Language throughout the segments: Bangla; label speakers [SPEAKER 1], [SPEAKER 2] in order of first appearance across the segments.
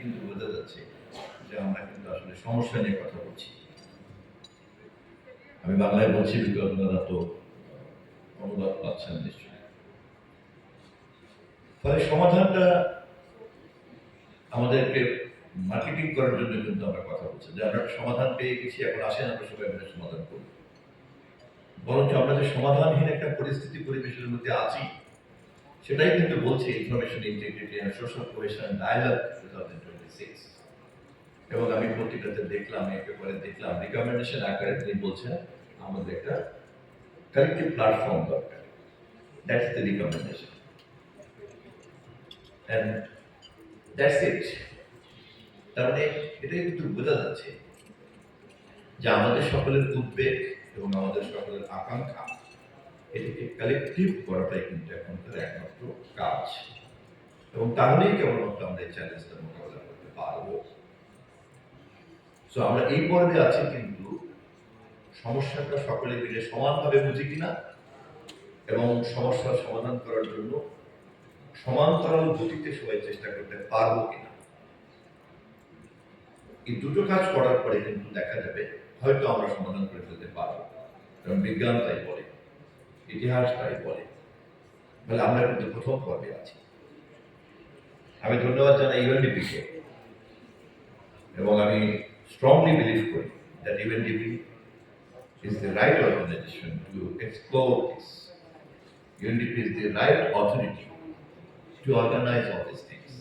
[SPEAKER 1] কিন্তু বোঝা যাচ্ছে যে আমরা কিন্তু আসলে সমস্যা নিয়ে কথা বলছি। আমি বাংলায় বলছি বিকজ আপনারা তো অনুবাদ পাচ্ছেন নিশ্চয়ই। ফলে সমাধানটা আমাদেরকে মার্কেটিং করার জন্য কিন্তু আমরা কথা বলছি যে আমরা সমাধান পেয়ে গেছি, এখন আসেন আমরা সবাই মিলে সমাধান করি। বরঞ্চ আমরা যে সমাধানহীন একটা পরিস্থিতি পরিবেশের মধ্যে আছি সেটাই কিন্তু বলছে information integrity and social cohesion dialogue 2026। এবং আমি পত্রিকাতে দেখলাম, এই পেপারে দেখলাম রিকমেন্ডেশন আকারে তিনি বলছেন আমাদের একটা কালেক্টিভ প্ল্যাটফর্ম দরকার। That's the recommendation and that's it. তার মানে এটাই কিন্তু বোঝা যাচ্ছে যে আমাদের সকলের উদ্বেগ এবং আমাদের সকলের আকাঙ্ক্ষা এটাকে কালেক্টিভ করাটাই কিন্তু এখনকার একমাত্র কাজ, এবং তাহলেই কেবলমাত্র আমরা এই চ্যালেঞ্জটা মোকাবেলা করতে পারবো। সো আমরা এই পর্বে আছি কিন্তু সমস্যাটা সকলে মিলে সমানভাবে বুঝি কিনা এবং সমস্যার সমাধান করার জন্য সমান্তরাল গতিতে সবাই চেষ্টা করতে পারবো কিনা। এই দুটো কাজ করার পরে কিন্তু দেখা যাবে হয়তো আমরা সমাধান করে ফেলতে পারবো, কারণ বিজ্ঞান তাই বলে, ইতিহাস তাই বলে। তাহলে আমরা কিন্তু প্রথম পর্বে আছি। আমি ধন্যবাদ জানাই ইউএনডিপিকে, এবং আমি স্ট্রংলি বিলিভ করি that UNDP is the right organization to explore this. UNDP is the right authority to organize all these things.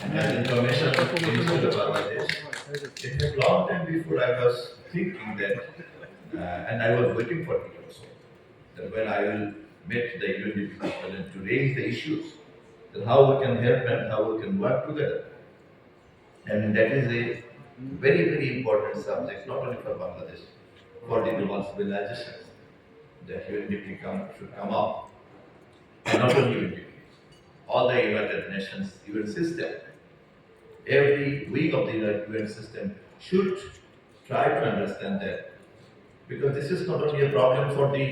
[SPEAKER 1] And as information Minister of Bangladesh, it was long time before I was thinking that, and I was waiting for it also, that when I will meet the UNDP president to raise the issues, that how we can help and how we can work together. And that is a very, very important subject, not only for Bangladesh, for the global civilization, that UNDP should come up, and not only UNDP, all the United Nations UN system, every week of the UN system should try to understand that, because this is not only a problem for the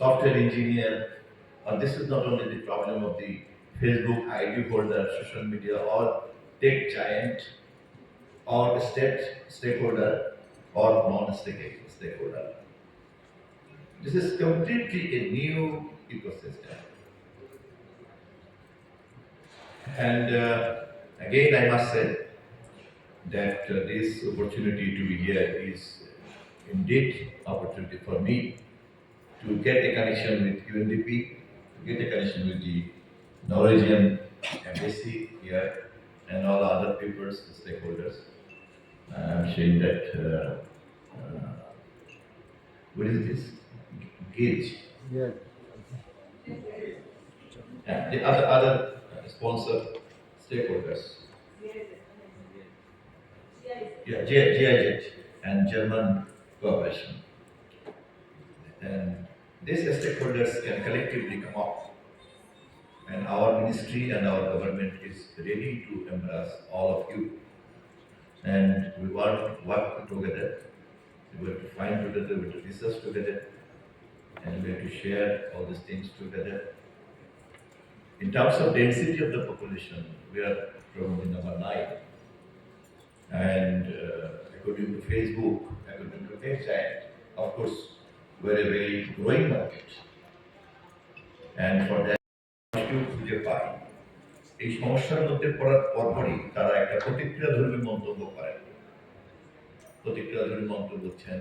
[SPEAKER 1] software engineer, or this is not only the problem of the Facebook ID holder, social media, or tech giant, or state stakeholder, or non-stakeholder. This is completely a new ecosystem. And again, I must say that this opportunity to be here is indeed opportunity for me to get a connection with UNDP, to get a connection with the Norwegian embassy here, and all other people's stakeholders. I'm saying that what is this? Gauge.
[SPEAKER 2] Yeah.
[SPEAKER 1] And the other sponsor stakeholders. Yeah, GIZ and German cooperation. And these stakeholders can collectively come up, and our ministry and our government is ready to embrace all of you. And we want to work together, we want to find together, we want to research together, and we have to share all these things together. In terms of density of the population, we are probably number 9. And according to Facebook, according to TechGiant, of course, we're a very growing market. And for that, খুঁজে পাই এই সমস্যার মধ্যে পড়ার পরপরই তারা একটা প্রতিক্রিয়াধর্মী মন্তব্য করেন। প্রতিক্রিয়াধর্মী মন্তব্য বলছেন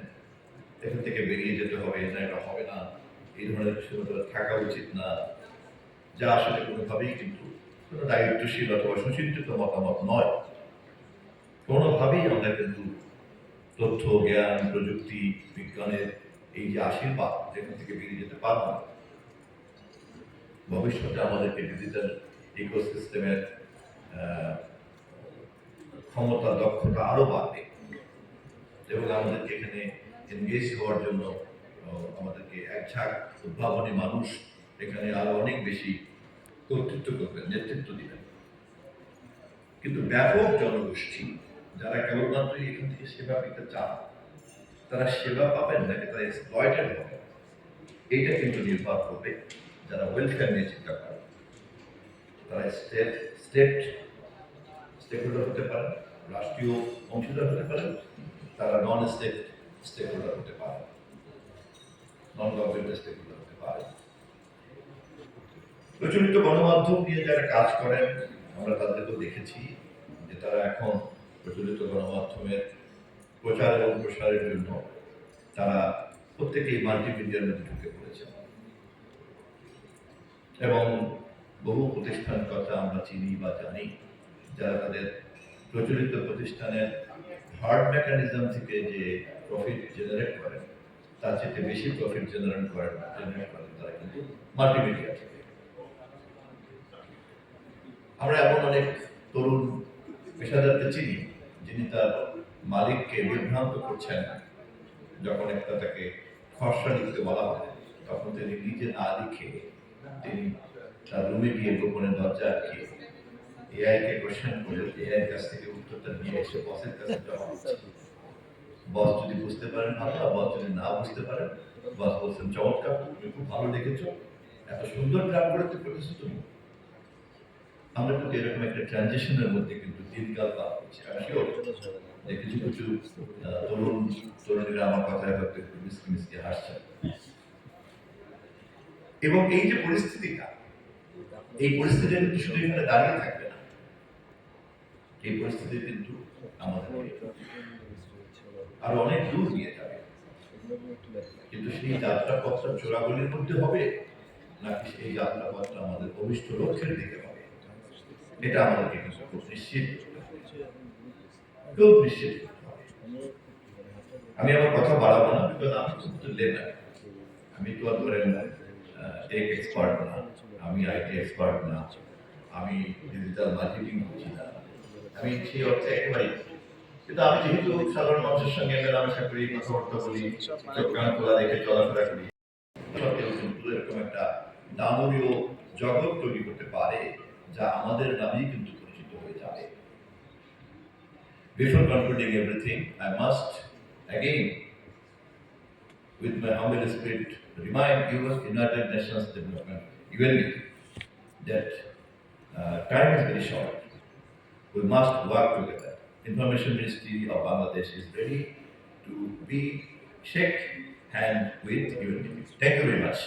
[SPEAKER 1] এখান থেকে বেরিয়ে যেতে হবে, না এটা হবে না, এই ধরনের কিছু থাকা উচিত না, যা আসলে কোনোভাবেই কিন্তু কোনো দায়িত্বশীল অথবা সুচিন্তিত মতামত নয়। কোনোভাবেই আমরা কিন্তু তথ্য, জ্ঞান, প্রযুক্তি, বিজ্ঞানের এই যে আশীর্বাদ, যেখান থেকে বেরিয়ে যেতে পারবো না। ভবিষ্যতে আমাদেরকে ডিজিটাল ইকোসিস্টেমের ক্ষমতা, দক্ষতা আরো বাড়বে, এবং আমাদেরকে এখানে এনগেজ হওয়ার জন্য আমাদেরকে একঝাঁক উদ্ভাবনী মানুষ এখানে আরো অনেক বেশি কর্তৃত্ব করবেন, নেতৃত্ব দিবেন। কিন্তু ব্যাপক জনগোষ্ঠী যারা কেবলমাত্র এখান থেকে সেবা পেতে চান, তারা সেবা পাবেন নাকি তারা এক্সপ্লয়েটেড হবে, এইটা কিন্তু নির্ভর করবে যারা ওয়েলফেয়ার নিয়ে চিন্তা করেন। তারা স্টেট স্টেকহোল্ডার হতে পারেন, রাষ্ট্রীয় অংশীদার হতে পারেন, তারা নন স্টেট স্টেকহোল্ডার হতে পারে, নন গভর্নমেন্ট স্টেকহোল্ডার হতে পারে। প্রচলিত গণমাধ্যম নিয়ে যারা কাজ করেন আমরা তাদেরকেও দেখেছি যে তারা এখন প্রচলিত গণমাধ্যমের প্রচার এবং প্রসারের জন্য তারা প্রত্যেকেই মাল্টিমিডিয়ার মধ্যে ঢুকে পড়েছেন এবং বহু প্রতিষ্ঠানের কথা আমরা চিনি বা জানি যারা তাদের প্রচলিত প্রতিষ্ঠানের হার্ড মেকানিজম থেকে যে প্রফিট জেনারেট করেন তার চেয়ে বেশি প্রফিট জেনারেট করেন তারা কিন্তু মাল্টিমিডিয়া থেকে। আমরা এমন অনেক তরুণ পেশাদারকে চিনি যিনি তার মালিককে বিভ্রান্ত করছেন, যখন একটা তাকে খসড়া লিখতে বলা হয় তখন তিনি নিজে না লিখে তিনি তার রুমে গিয়ে গোপনে দরজা আটকিয়ে এআই কে কোশ্চেন করে এআই কাছ থেকে উত্তরটা নিয়ে এসে বসের কাছে জমা দিচ্ছে। বস যদি বুঝতে পারেন ভালো, বস যদি না বুঝতে পারেন বস বলছেন চমৎকার, তুমি খুব ভালো লিখেছো, এত সুন্দর গ্রাম করতে পেরেছো তুমি। আমরা কিন্তু এরকম একটা ট্রানজিশনের মধ্যে কিন্তু দিনকাল পার করছি। আমি শিওর যে কিছু কিছু তরুণীরা আমার কথায় হয়তো একটু মিসকে হাসছেন। এবং এই যে পরিস্থিতিটা, এই পরিস্থিতিটা কিন্তু শুধু এখানে দাঁড়িয়ে থাকবে না, এই পরিস্থিতি কিন্তু আমাদের আরো অনেক দূর নিয়ে যাবে। কিন্তু সেই যাত্রা পথটা চোরাগলির মধ্যে হবে নাকি সেই যাত্রা পথটা আমাদের অভিষ্ট লক্ষ্যের দিকে হবে, এটা আমাদেরকে কিন্তু খুব নিশ্চিত করতে হবে। আমি আমার কথা বাড়াবো না, বিকজ আমি কিন্তু লেনার, আমি তো আর ধরেন টেক এক্সপার্ট না, আমি আইটি এক্সপার্ট না, আমি ডিজিটাল মার্কেটিং করছি না, আমি সেই অর্থে একেবারেই। কিন্তু আমি যেহেতু সাধারণ মানুষের সঙ্গে মেলামেশা করি, কথাবার্তা বলি, চোখ কান খোলা রেখে চলাফেরা করি, সত্ত্বেও কিন্তু এরকম একটা দানবীয় জগৎ তৈরি করতে পারে যা আমাদের নামেই কিন্তু পরিচিত হয়ে যাবে। Before concluding everything, I must again, with my humble spirit, remind United Nations Development UNDP that time is very short. We must work together. Information Ministry of Bangladesh is ready to shake hand with UNDP. Thank you very much.